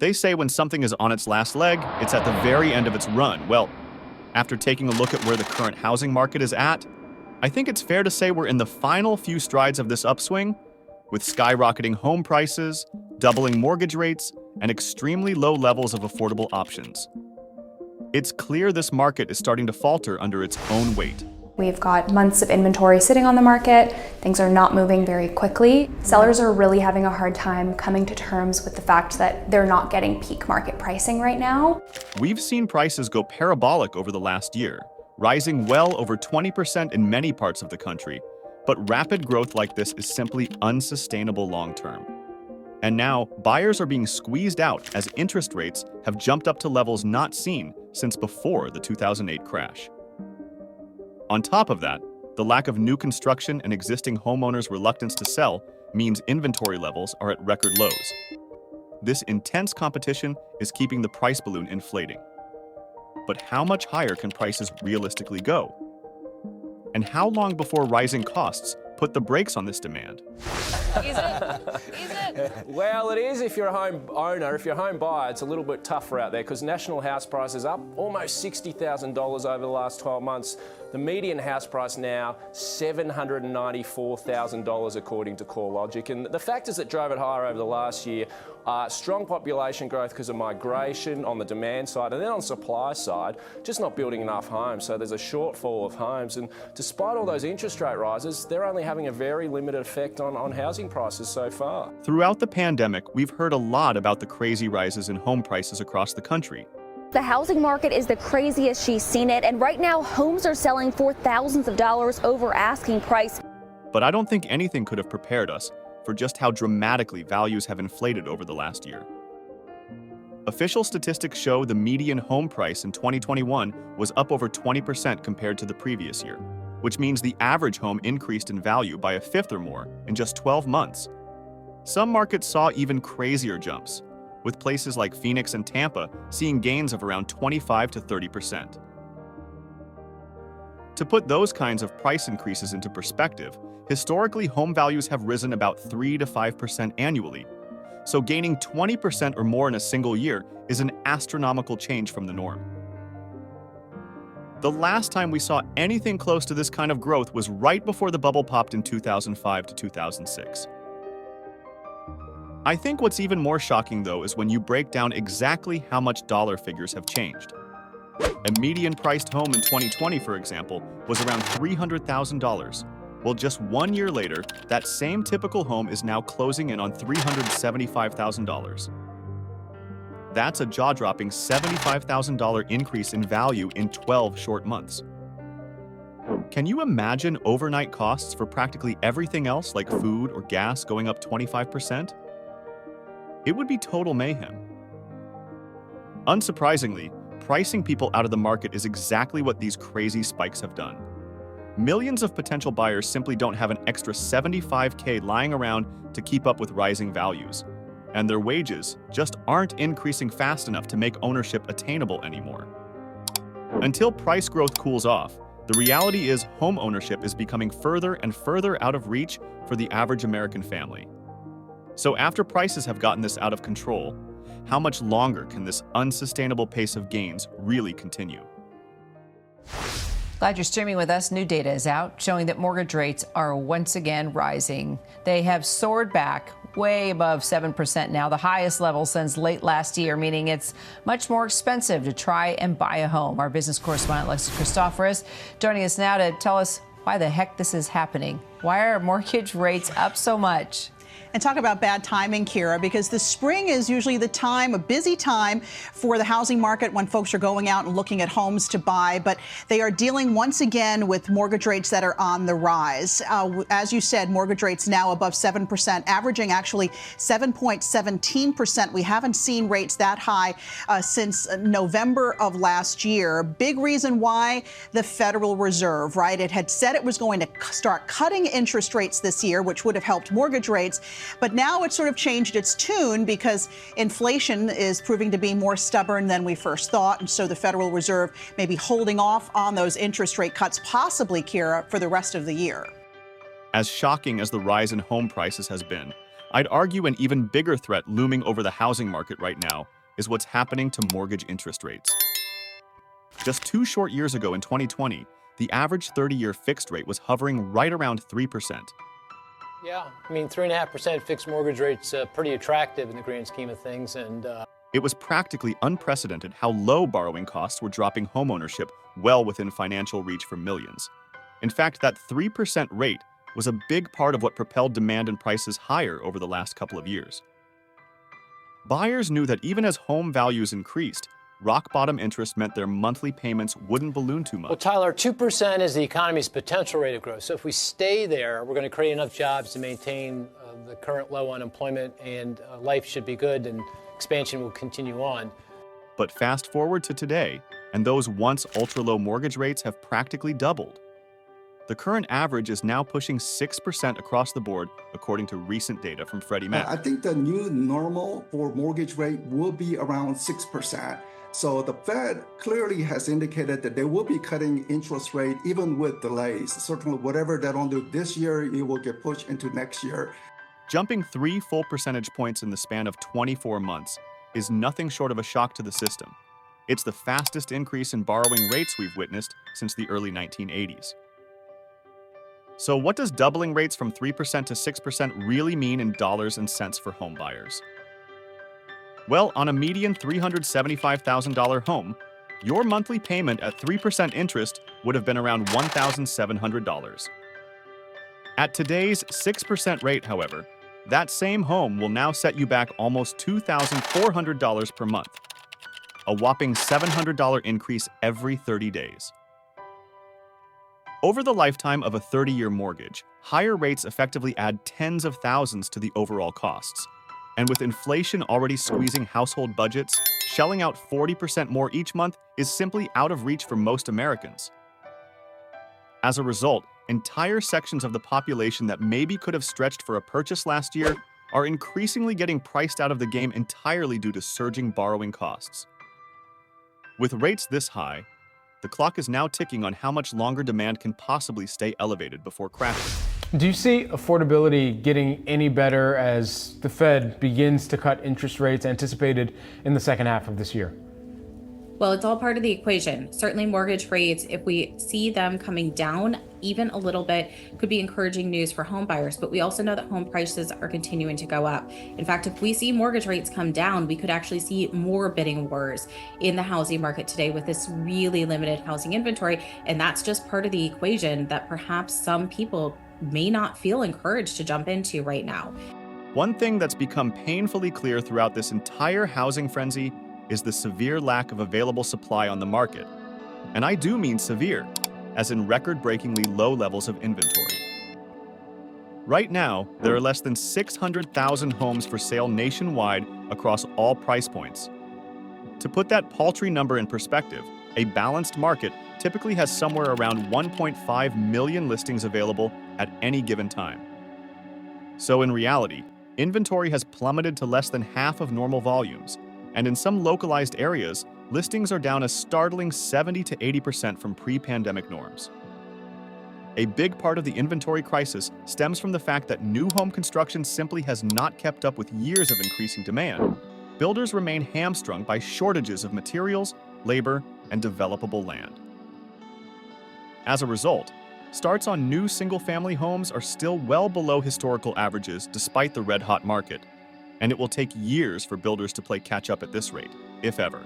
They say when something is on its last leg, it's at the very end of its run. Well, after taking a look at where the current housing market is at, I think it's fair to say we're in the final few strides of this upswing, with skyrocketing home prices, doubling mortgage rates, and extremely low levels of affordable options. It's clear this market is starting to falter under its own weight. We've got months of inventory sitting on the market. Things are not moving very quickly. Sellers are really having a hard time coming to terms with the fact that they're not getting peak market pricing right now. We've seen prices go parabolic over the last year, rising well over 20% in many parts of the country. But rapid growth like this is simply unsustainable long-term. And now, buyers are being squeezed out as interest rates have jumped up to levels not seen since before the 2008 crash. On top of that, the lack of new construction and existing homeowners' reluctance to sell means inventory levels are at record lows. This intense competition is keeping the price balloon inflating. But how much higher can prices realistically go? And how long before rising costs put the brakes on this demand? Is it? Well, it is if you're a home owner. If you're a home buyer, it's a little bit tougher out there because national house prices up almost $60,000 over the last 12 months. The median house price now, $794,000 according to CoreLogic. And the factors that drove it higher over the last year are strong population growth because of migration on the demand side, and then on the supply side, just not building enough homes. So there's a shortfall of homes. And despite all those interest rate rises, they're only having a very limited effect on housing prices so far. Throughout the pandemic, we've heard a lot about the crazy rises in home prices across the country. The housing market is the craziest she's seen it, and right now homes are selling for thousands of dollars over asking price. But I don't think anything could have prepared us for just how dramatically values have inflated over the last year. Official statistics show the median home price in 2021 was up over 20% compared to the previous year, which means the average home increased in value by a fifth or more in just 12 months. Some markets saw even crazier jumps, with places like Phoenix and Tampa seeing gains of around 25 to 30%. To put those kinds of price increases into perspective, historically home values have risen about 3 to 5% annually, so gaining 20% or more in a single year is an astronomical change from the norm. The last time we saw anything close to this kind of growth was right before the bubble popped in 2005 to 2006. I think what's even more shocking, though, is when you break down exactly how much dollar figures have changed. A median-priced home in 2020, for example, was around $300,000. Well, just 1 year later, that same typical home is now closing in on $375,000. That's a jaw-dropping $75,000 increase in value in 12 short months. Can you imagine overnight costs for practically everything else like food or gas going up 25%? It would be total mayhem. Unsurprisingly, pricing people out of the market is exactly what these crazy spikes have done. Millions of potential buyers simply don't have an extra $75K lying around to keep up with rising values, and their wages just aren't increasing fast enough to make ownership attainable anymore. Until price growth cools off, the reality is home ownership is becoming further and further out of reach for the average American family. So after prices have gotten this out of control, how much longer can this unsustainable pace of gains really continue? Glad you're streaming with us. New data is out showing that mortgage rates are once again rising. They have soared back way above 7% now, the highest level since late last year, meaning it's much more expensive to try and buy a home. Our business correspondent, Alexis Christoforous, joining us now to tell us why the heck this is happening. Why are mortgage rates up so much? And talk about bad timing, Kira, because the spring is usually the time, a busy time for the housing market when folks are going out and looking at homes to buy. But they are dealing once again with mortgage rates that are on the rise. As you said, mortgage rates now above 7%, averaging actually 7.17%. We haven't seen rates that high since November of last year. Big reason why the Federal Reserve, right? It had said it was going to start cutting interest rates this year, which would have helped mortgage rates. But now it's sort of changed its tune because inflation is proving to be more stubborn than we first thought. And so the Federal Reserve may be holding off on those interest rate cuts, possibly, Kira, for the rest of the year. As shocking as the rise in home prices has been, I'd argue an even bigger threat looming over the housing market right now is what's happening to mortgage interest rates. Just 2 short years ago in 2020, the average 30-year fixed rate was hovering right around 3%. Yeah, I mean, 3.5% fixed mortgage rate's pretty attractive in the grand scheme of things, and It was practically unprecedented how low borrowing costs were dropping homeownership well within financial reach for millions. In fact, that 3% rate was a big part of what propelled demand and prices higher over the last couple of years. Buyers knew that even as home values increased, rock-bottom interest meant their monthly payments wouldn't balloon too well, much. Tyler, 2% is the economy's potential rate of growth. So if we stay there, we're going to create enough jobs to maintain the current low unemployment, and life should be good, and expansion will continue on. But fast forward to today, and those once ultra-low mortgage rates have practically doubled. The current average is now pushing 6% across the board, according to recent data from Freddie Mac. I think the new normal for mortgage rate will be around 6%. So the Fed clearly has indicated that they will be cutting interest rate even with delays. Certainly whatever they don't do this year, it will get pushed into next year. Jumping 3 full percentage points in the span of 24 months is nothing short of a shock to the system. It's the fastest increase in borrowing rates we've witnessed since the early 1980s. So what does doubling rates from 3% to 6% really mean in dollars and cents for home buyers? Well, on a median $375,000 home, your monthly payment at 3% interest would have been around $1,700. At today's 6% rate, however, that same home will now set you back almost $2,400 per month, a whopping $700 increase every 30 days. Over the lifetime of a 30-year mortgage, higher rates effectively add tens of thousands to the overall costs. And with inflation already squeezing household budgets, shelling out 40% more each month is simply out of reach for most Americans. As a result, entire sections of the population that maybe could have stretched for a purchase last year are increasingly getting priced out of the game entirely due to surging borrowing costs. With rates this high, the clock is now ticking on how much longer demand can possibly stay elevated before crashing. Do you see affordability getting any better as the Fed begins to cut interest rates anticipated in the second half of this year? Well, it's all part of the equation. Certainly mortgage rates, if we see them coming down even a little bit, could be encouraging news for home buyers. But we also know that home prices are continuing to go up. In fact, if we see mortgage rates come down, we could actually see more bidding wars in the housing market today with this really limited housing inventory. And that's just part of the equation that perhaps some people may not feel encouraged to jump into right now. One thing that's become painfully clear throughout this entire housing frenzy is the severe lack of available supply on the market. And I do mean severe, as in record-breakingly low levels of inventory. Right now, there are less than 600,000 homes for sale nationwide across all price points. To put that paltry number in perspective, a balanced market typically has somewhere around 1.5 million listings available at any given time. So in reality, inventory has plummeted to less than half of normal volumes, and in some localized areas, listings are down a startling 70 to 80% from pre-pandemic norms. A big part of the inventory crisis stems from the fact that new home construction simply has not kept up with years of increasing demand. Builders remain hamstrung by shortages of materials, labor, and developable land. As a result, starts on new single-family homes are still well below historical averages despite the red-hot market, and it will take years for builders to play catch-up at this rate, if ever.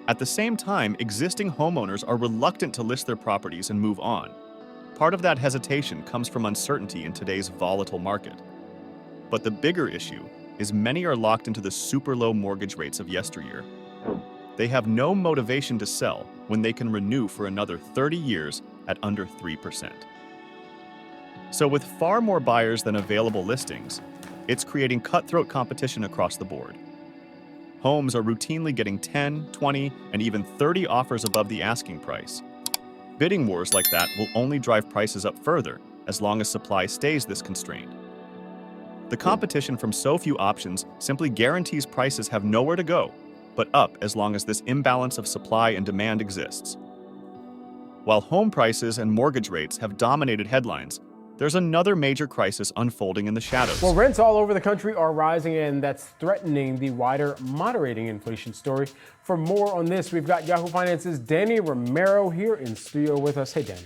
At the same time, existing homeowners are reluctant to list their properties and move on. Part of that hesitation comes from uncertainty in today's volatile market. But the bigger issue is many are locked into the super low mortgage rates of yesteryear. They have no motivation to sell when they can renew for another 30 years at under 3%. So with far more buyers than available listings, it's creating cutthroat competition across the board. Homes are routinely getting 10, 20, and even 30 offers above the asking price. Bidding wars like that will only drive prices up further as long as supply stays this constrained. The competition from so few options simply guarantees prices have nowhere to go, but up as long as this imbalance of supply and demand exists. While home prices and mortgage rates have dominated headlines, there's another major crisis unfolding in the shadows. Well, rents all over the country are rising, and that's threatening the wider moderating inflation story. For more on this, we've got Yahoo Finance's Danny Romero here in studio with us. Hey, Danny.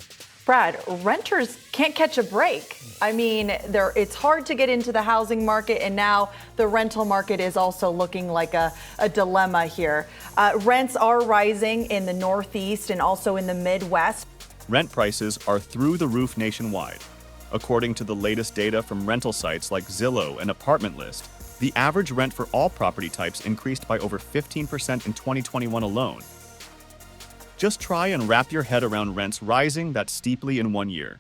Brad, renters can't catch a break. I mean, it's hard to get into the housing market, and now the rental market is also looking like a dilemma here. Rents are rising in the Northeast and also in the Midwest. Rent prices are through the roof nationwide. According to the latest data from rental sites like Zillow and Apartment List, the average rent for all property types increased by over 15% in 2021 alone. Just try and wrap your head around rents rising that steeply in 1 year.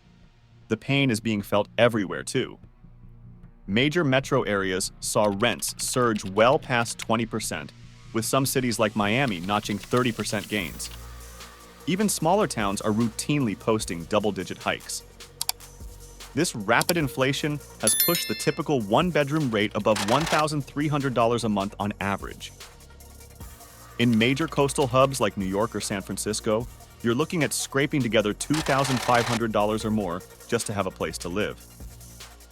The pain is being felt everywhere, too. Major metro areas saw rents surge well past 20%, with some cities like Miami notching 30% gains. Even smaller towns are routinely posting double-digit hikes. This rapid inflation has pushed the typical one-bedroom rate above $1,300 a month on average. In major coastal hubs like New York or San Francisco, you're looking at scraping together $2,500 or more just to have a place to live.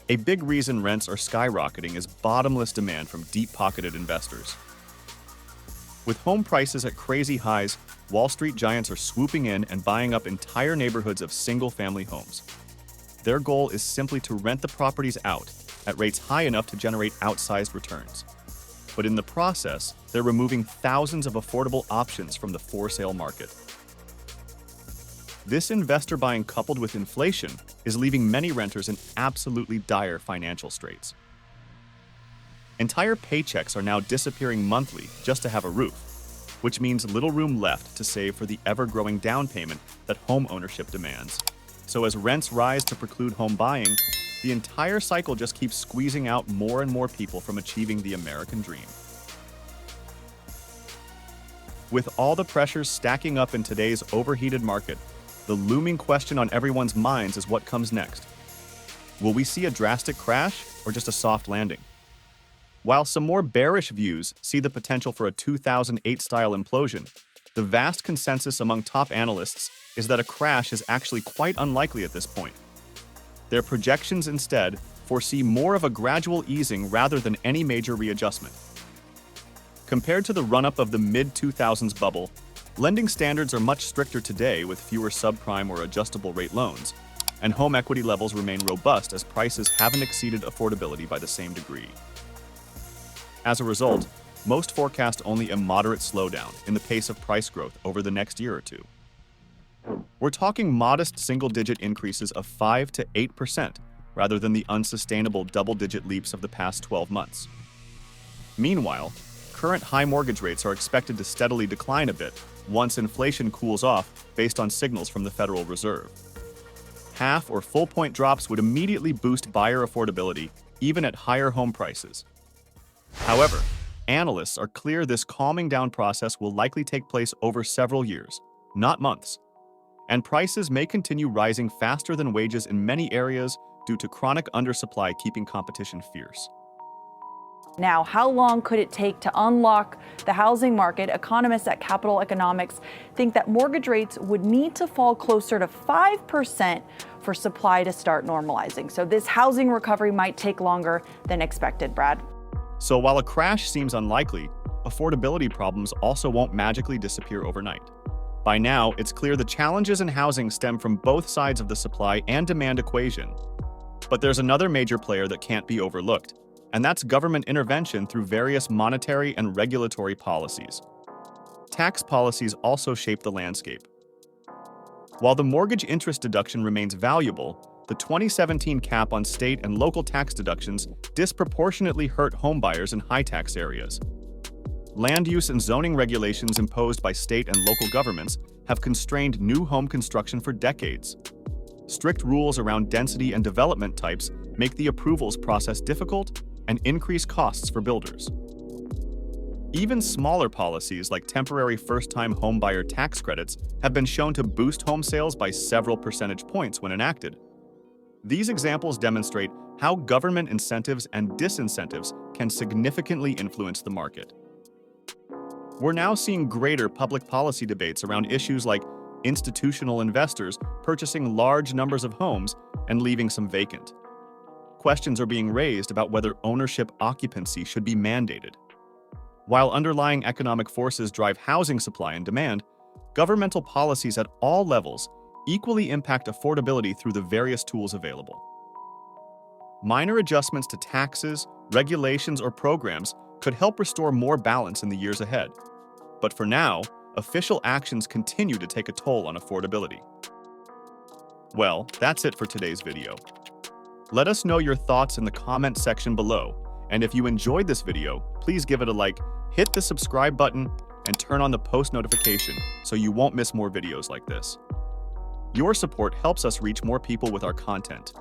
A big reason rents are skyrocketing is bottomless demand from deep-pocketed investors. With home prices at crazy highs, Wall Street giants are swooping in and buying up entire neighborhoods of single-family homes. Their goal is simply to rent the properties out at rates high enough to generate outsized returns. But in the process, they're removing thousands of affordable options from the for-sale market. This investor buying coupled with inflation is leaving many renters in absolutely dire financial straits. Entire paychecks are now disappearing monthly just to have a roof, which means little room left to save for the ever-growing down payment that home ownership demands. So as rents rise to preclude home buying, the entire cycle just keeps squeezing out more and more people from achieving the American dream. With all the pressures stacking up in today's overheated market, the looming question on everyone's minds is what comes next. Will we see a drastic crash or just a soft landing? While some more bearish views see the potential for a 2008-style implosion, the vast consensus among top analysts is that a crash is actually quite unlikely at this point. Their projections instead foresee more of a gradual easing rather than any major readjustment. Compared to the run-up of the mid-2000s bubble, lending standards are much stricter today with fewer subprime or adjustable rate loans, and home equity levels remain robust as prices haven't exceeded affordability by the same degree. As a result, most forecast only a moderate slowdown in the pace of price growth over the next year or two. We're talking modest single-digit increases of 5 to 8%, rather than the unsustainable double-digit leaps of the past 12 months. Meanwhile, current high mortgage rates are expected to steadily decline a bit once inflation cools off based on signals from the Federal Reserve. Half or full-point drops would immediately boost buyer affordability, even at higher home prices. However, analysts are clear this calming down process will likely take place over several years, not months, and prices may continue rising faster than wages in many areas due to chronic undersupply keeping competition fierce. Now, how long could it take to unlock the housing market? Economists at Capital Economics think that mortgage rates would need to fall closer to 5% for supply to start normalizing. So this housing recovery might take longer than expected, Brad. So while a crash seems unlikely, affordability problems also won't magically disappear overnight. By now, it's clear the challenges in housing stem from both sides of the supply and demand equation. But there's another major player that can't be overlooked, and that's government intervention through various monetary and regulatory policies. Tax policies also shape the landscape. While the mortgage interest deduction remains valuable, the 2017 cap on state and local tax deductions disproportionately hurt homebuyers in high-tax areas. Land use and zoning regulations imposed by state and local governments have constrained new home construction for decades. Strict rules around density and development types make the approvals process difficult and increase costs for builders. Even smaller policies like temporary first-time homebuyer tax credits have been shown to boost home sales by several percentage points when enacted. These examples demonstrate how government incentives and disincentives can significantly influence the market. We're now seeing greater public policy debates around issues like institutional investors purchasing large numbers of homes and leaving some vacant. Questions are being raised about whether ownership occupancy should be mandated. While underlying economic forces drive housing supply and demand, governmental policies at all levels equally impact affordability through the various tools available. Minor adjustments to taxes, regulations, or programs could help restore more balance in the years ahead. But for now, official actions continue to take a toll on affordability. Well, that's it for today's video. Let us know your thoughts in the comment section below, and if you enjoyed this video, please give it a like, hit the subscribe button, and turn on the post notification so you won't miss more videos like this. Your support helps us reach more people with our content.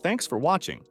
Thanks for watching.